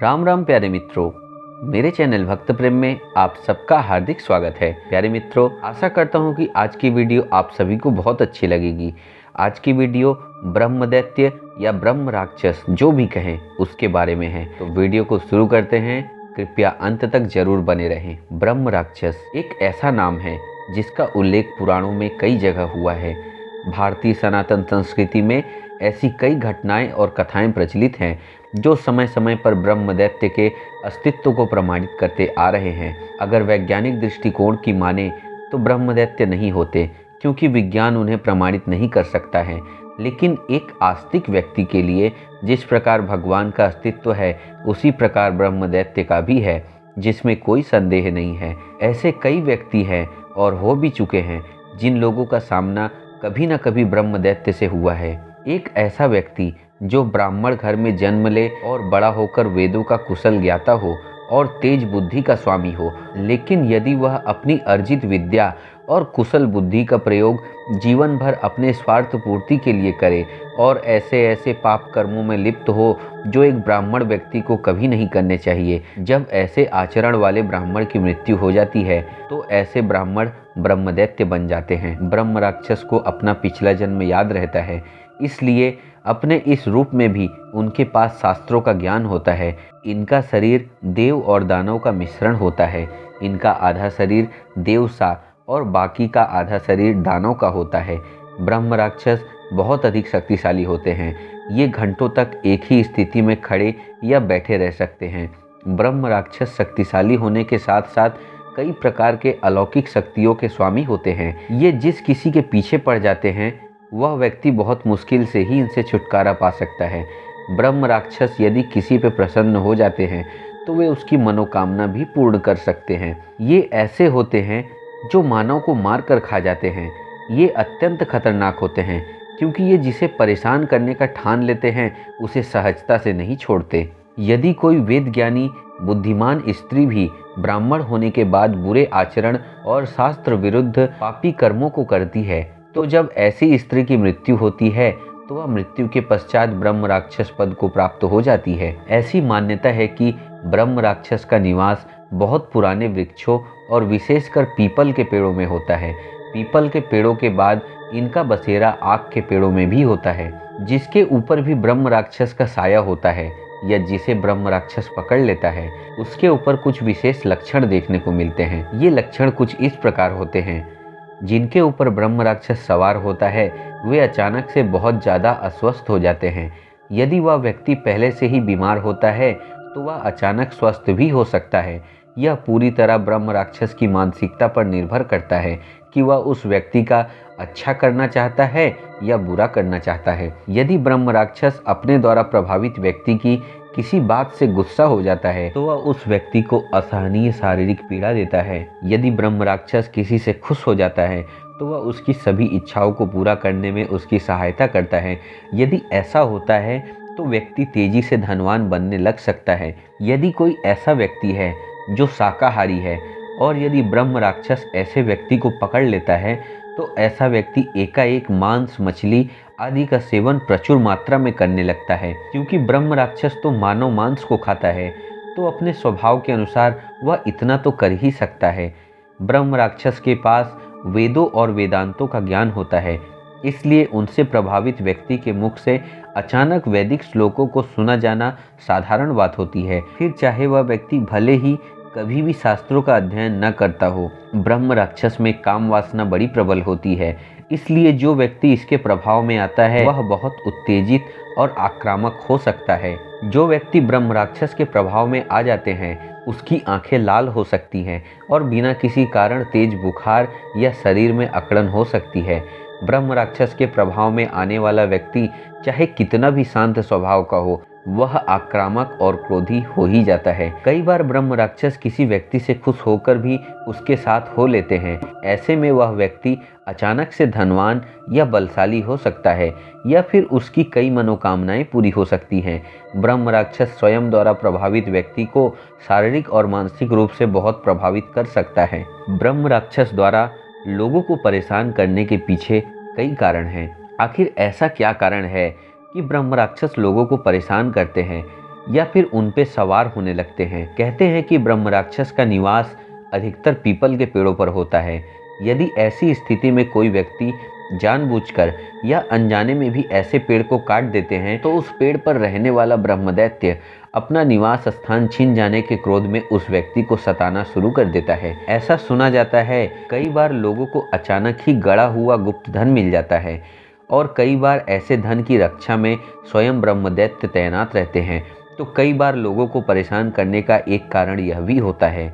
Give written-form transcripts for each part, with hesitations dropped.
राम राम प्यारे मित्रों, मेरे चैनल भक्त प्रेम में आप सबका हार्दिक स्वागत है। प्यारे मित्रों, आशा करता हूँ कि आज की वीडियो आप सभी को बहुत अच्छी लगेगी। आज की वीडियो ब्रह्म दैत्य या ब्रह्म राक्षस जो भी कहें उसके बारे में है। तो वीडियो को शुरू करते हैं, कृपया अंत तक जरूर बने रहें। ब्रह्म राक्षस एक ऐसा नाम है जिसका उल्लेख पुराणों में कई जगह हुआ है। भारतीय सनातन संस्कृति में ऐसी कई घटनाएं और कथाएं प्रचलित हैं जो समय समय पर ब्रह्म दैत्य के अस्तित्व को प्रमाणित करते आ रहे हैं। अगर वैज्ञानिक दृष्टिकोण की माने तो ब्रह्म दैत्य नहीं होते, क्योंकि विज्ञान उन्हें प्रमाणित नहीं कर सकता है। लेकिन एक आस्तिक व्यक्ति के लिए जिस प्रकार भगवान का अस्तित्व है, उसी प्रकार ब्रह्म दैत्य का भी है, जिसमें कोई संदेह नहीं है। ऐसे कई व्यक्ति हैं और हो भी चुके हैं जिन लोगों का सामना कभी न कभी ब्रह्म दैत्य से हुआ है। एक ऐसा व्यक्ति जो ब्राह्मण घर में जन्म ले और बड़ा होकर वेदों का कुशल ज्ञाता हो और तेज बुद्धि का स्वामी हो, लेकिन यदि वह अपनी अर्जित विद्या और कुशल बुद्धि का प्रयोग जीवन भर अपने स्वार्थ पूर्ति के लिए करे और ऐसे ऐसे पाप कर्मों में लिप्त हो जो एक ब्राह्मण व्यक्ति को कभी नहीं करने चाहिए। जब ऐसे आचरण वाले ब्राह्मण की मृत्यु हो जाती है तो ऐसे ब्राह्मण ब्रह्मदैत्य बन जाते हैं। ब्रह्म राक्षस को अपना पिछला जन्म याद रहता है, इसलिए अपने इस रूप में भी उनके पास शास्त्रों का ज्ञान होता है। इनका शरीर देव और दानव का मिश्रण होता है। इनका आधा शरीर देव सा और बाकी का आधा शरीर दानव का होता है। ब्रह्म राक्षस बहुत अधिक शक्तिशाली होते हैं। ये घंटों तक एक ही स्थिति में खड़े या बैठे रह सकते हैं। ब्रह्म राक्षस शक्तिशाली होने के साथ साथ कई प्रकार के अलौकिक शक्तियों के स्वामी होते हैं। ये जिस किसी के पीछे पड़ जाते हैं वह व्यक्ति बहुत मुश्किल से ही इनसे छुटकारा पा सकता है। ब्रह्म राक्षस यदि किसी पे प्रसन्न हो जाते हैं तो वे उसकी मनोकामना भी पूर्ण कर सकते हैं। ये ऐसे होते हैं जो मानव को मार कर खा जाते हैं। ये अत्यंत खतरनाक होते हैं, क्योंकि ये जिसे परेशान करने का ठान लेते हैं उसे सहजता से नहीं छोड़ते। यदि कोई वेद ज्ञानी बुद्धिमान स्त्री भी ब्राह्मण होने के बाद बुरे आचरण और शास्त्र विरुद्ध पापी कर्मों को करती है, तो जब ऐसी स्त्री की मृत्यु होती है तो वह मृत्यु के पश्चात ब्रह्म राक्षस पद को प्राप्त हो जाती है। ऐसी मान्यता है कि ब्रह्म राक्षस का निवास बहुत पुराने वृक्षों और विशेषकर पीपल के पेड़ों में होता है। पीपल के पेड़ों के बाद इनका बसेरा आक के पेड़ों में भी होता है, जिसके ऊपर भी ब्रह्म राक्षस का साया होता है या जिसे ब्रह्म राक्षस पकड़ लेता है उसके ऊपर कुछ विशेष लक्षण देखने को मिलते हैं। ये लक्षण कुछ इस प्रकार होते हैं। जिनके ऊपर ब्रह्म राक्षस सवार होता है वे अचानक से बहुत ज़्यादा अस्वस्थ हो जाते हैं। यदि वह व्यक्ति पहले से ही बीमार होता है तो वह अचानक स्वस्थ भी हो सकता है। यह पूरी तरह ब्रह्म राक्षस की मानसिकता पर निर्भर करता है कि वह उस व्यक्ति का अच्छा करना चाहता है या बुरा करना चाहता है। यदि ब्रह्म राक्षस अपने द्वारा प्रभावित व्यक्ति की किसी बात से गुस्सा हो जाता है तो वह उस व्यक्ति को असहनीय शारीरिक पीड़ा देता है। यदि ब्रह्म राक्षस किसी से खुश हो जाता है तो वह उसकी सभी इच्छाओं को पूरा करने में उसकी सहायता करता है। यदि ऐसा होता है तो व्यक्ति तेजी से धनवान बनने लग सकता है। यदि कोई ऐसा व्यक्ति है जो शाकाहारी है और यदि ब्रह्म राक्षस ऐसे व्यक्ति को पकड़ लेता है तो ऐसा व्यक्ति एकाएक मांस, मछली आदि का सेवन प्रचुर मात्रा में करने लगता है। क्योंकि ब्रह्म राक्षस तो मानव मांस को खाता है, तो अपने स्वभाव के अनुसार वह इतना तो कर ही सकता है। ब्रह्म राक्षस के पास वेदों और वेदांतों का ज्ञान होता है, इसलिए उनसे प्रभावित व्यक्ति के मुख से अचानक वैदिक श्लोकों को सुना जाना साधारण बात होती है। फिर चाहे वह व्यक्ति भले ही कभी भी शास्त्रों का अध्ययन न करता हो। ब्रह्म राक्षस में काम वासना बड़ी प्रबल होती है, इसलिए जो व्यक्ति इसके प्रभाव में आता है वह बहुत उत्तेजित और आक्रामक हो सकता है। जो व्यक्ति ब्रह्म राक्षस के प्रभाव में आ जाते हैं उसकी आंखें लाल हो सकती हैं और बिना किसी कारण तेज बुखार या शरीर में अकड़न हो सकती है। ब्रह्म राक्षस के प्रभाव में आने वाला व्यक्ति चाहे कितना भी शांत स्वभाव का हो, वह आक्रामक और क्रोधी हो ही जाता है। कई बार ब्रह्म राक्षस किसी व्यक्ति से खुश होकर भी उसके साथ हो लेते हैं। ऐसे में वह व्यक्ति अचानक से धनवान या बलशाली हो सकता है या फिर उसकी कई मनोकामनाएं पूरी हो सकती हैं। ब्रह्म राक्षस स्वयं द्वारा प्रभावित व्यक्ति को शारीरिक और मानसिक रूप से बहुत प्रभावित कर सकता है। ब्रह्म राक्षस द्वारा लोगों को परेशान करने के पीछे कई कारण हैं। आखिर ऐसा क्या कारण है कि ब्रह्म राक्षस लोगों को परेशान करते हैं? या फिर उन पे सवार होने लगते हैं। कहते हैं कि ब्रह्म राक्षस का निवास अधिकतर पीपल के पेड़ों पर होता है। यदि ऐसी स्थिति में कोई व्यक्ति जानबूझकर या अनजाने में भी ऐसे पेड़ को काट देते हैं तो उस पेड़ पर रहने वाला ब्रह्मदैत्य अपना निवास स्थान छीन जाने के क्रोध में उस व्यक्ति को सताना शुरू कर देता है। ऐसा सुना जाता है कई बार लोगों को अचानक ही गड़ा हुआ गुप्त धन मिल जाता है और कई बार ऐसे धन की रक्षा में स्वयं ब्रह्मदैत्य तैनात रहते हैं। तो कई बार लोगों को परेशान करने का एक कारण यह भी होता है,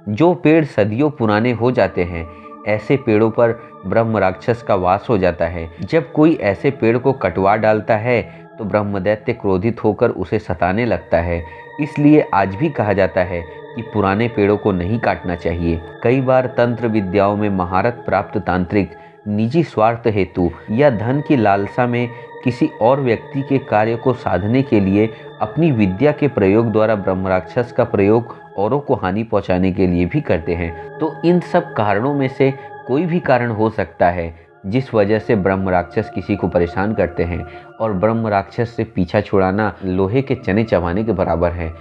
जो पेड़ सदियों पुराने हो जाते हैं ऐसे पेड़ों पर ब्रह्म राक्षस का वास हो जाता है। जब कोई ऐसे पेड़ को कटवा डालता है तो ब्रह्मदैत्य क्रोधित होकर उसे सताने लगता है। इसलिए आज भी कहा जाता है कि पुराने पेड़ों को नहीं काटना चाहिए। कई बार तंत्र विद्याओं में महारत प्राप्त तांत्रिक निजी स्वार्थ हेतु या धन की लालसा में किसी और व्यक्ति के कार्य को साधने के लिए अपनी विद्या के प्रयोग द्वारा ब्रह्म राक्षस का प्रयोग औरों को हानि पहुंचाने के लिए भी करते हैं। तो इन सब कारणों में से कोई भी कारण हो सकता है जिस वजह से ब्रह्म राक्षस किसी को परेशान करते हैं, और ब्रह्म राक्षस से पीछा छुड़ाना लोहे के चने चबाने के बराबर है।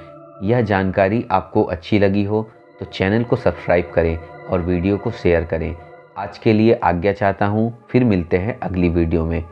यह जानकारी आपको अच्छी लगी हो तो चैनल को सब्सक्राइब करें और वीडियो को शेयर करें। आज के लिए आज्ञा चाहता हूँ, फिर मिलते हैं अगली वीडियो में।